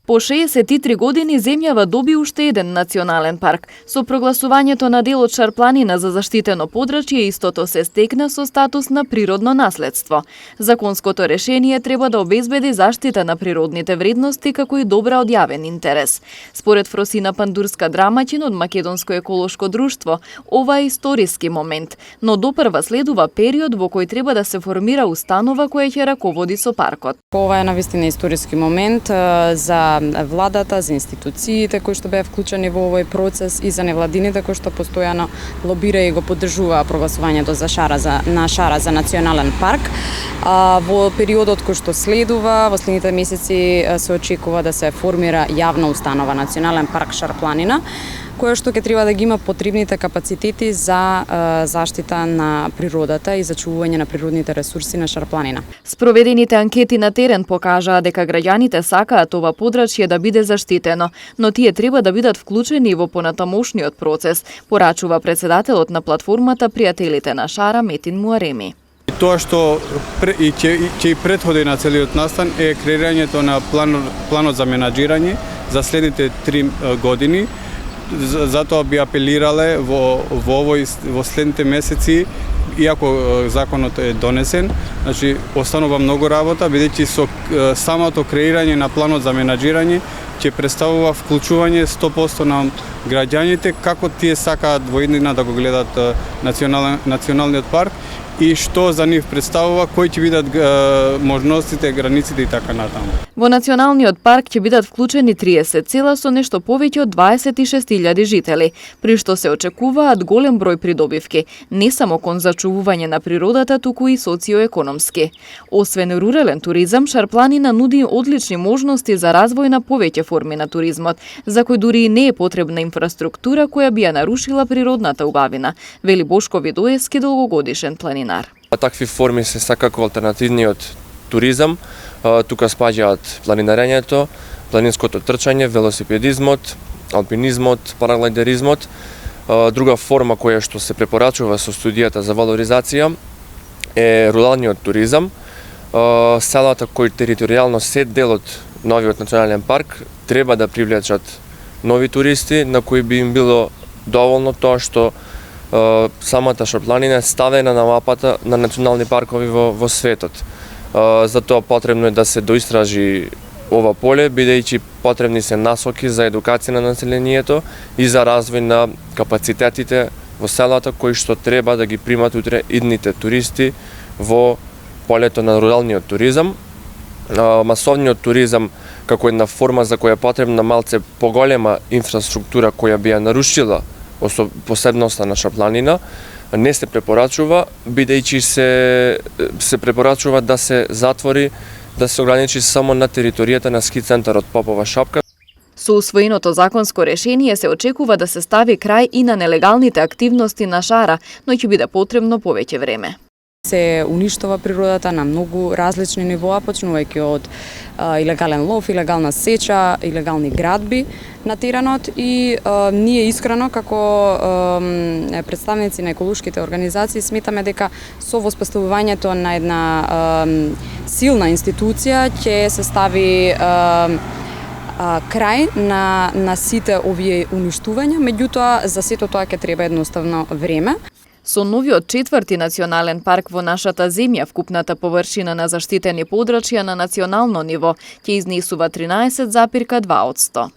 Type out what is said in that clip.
По 63 години земјава доби уште еден национален парк. Со прогласувањето на дел од Шарпланина за заштитено подрачје, истото се стекна со статус на природно наследство. Законското решение треба да обезбеди заштита на природните вредности како и добра од јавен интерес. Според Фросина Пандурска, драмаќин од Македонско еколошко друштво, ова е историски момент, но допрва следува период во кој треба да се формира установа која ќе раководи со паркот. Ова е навистина историски момент за владата, за институциите кои што беа вклучени во овој процес и за невладините кои што постојано лобира и го поддржуваа прогласувањето за Шара за национален парк. Во периодот кој што следува, во следните месеци се очекува да се формира јавна установа Национален парк Шарпланина, која што ќе треба да ги има потребните капацитети за заштита на природата и зачувување на природните ресурси на Шарпланина. Спроведените анкети на терен покажаа дека граѓаните сакаат ова подрачје да биде заштитено, но тие треба да бидат вклучени во понатамошниот процес, порачува председателот на платформата Пријателите на Шара Метин Муареми. Тоа што ќе и претходи на целиот настан е креирањето на планот за менаџирање за следните 3 години. Затоа би апелирале во следните месеци, иако законот е донесен, значи останува многу работа, бидејќи со самото креирање на планот за менаџирање ќе представува вклучување 100% на граѓаните како тие сакаат во иднина да го гледат националниот парк и што за нив представува, кои ќе бидат можностите, границите и така натаму. Во националниот парк ќе бидат вклучени 30 села со нешто повеќе од 26.000 жители, при што се очекуваат голем број придобивки, не само кон зачувување на природата, туку и социоекономски. Освен рурален туризам, Шарпланина нуди одлични можности за развој на повеќе форми на туризмот, за кој дури и не е потребна инфраструктура која би ја нарушила природната убавина, вели Бошко Видоевски, долгогодишен планинар. Такви форми се сакако алтернативниот туризам. Тука спаѓаат планинарењето, планинското трчање, велосипедизмот, алпинизмот, параглайдеризмот. Друга форма која што се препорачува со студијата за валоризација е руралниот туризам. Селата кои територијално се дел од новиот национален парк треба да привлечат нови туристи на кои би им било доволно тоа што самата Шарпланина е ставена на мапата на национални паркови во светот. Затоа потребно е да се доистражи ова поле, бидејќи потребни се насоки за едукација на населението и за развој на капацитетите во селата кои што треба да ги примат утре идните туристи во полето на руралниот туризам. Масовниот туризам како една форма за која е потребна малце поголема инфраструктура која би ја нарушила посебноста на Шарпланина, не се препорачува, бидејќи се препорачува да се затвори, да се ограничи само на територијата на ски центарот Попова шапка. Со усвоеното законско решение се очекува да се стави крај и на нелегалните активности на Шара, но ќе биде потребно повеќе време. Се уништува природата на многу различни нивоа, почнувајќи од илегален лов, илегална сеча, илегални градби на теренот и ние искрено како представници на еколошките организации сметаме дека со воспоставувањето на една силна институција ќе се стави крај на сите овие уништувања, меѓутоа за сето тоа ќе треба едноставно време. Со новиот 4-ти национален парк во нашата земја, вкупната површина на заштитени подрачја на национално ниво ќе изнесува 13,2%.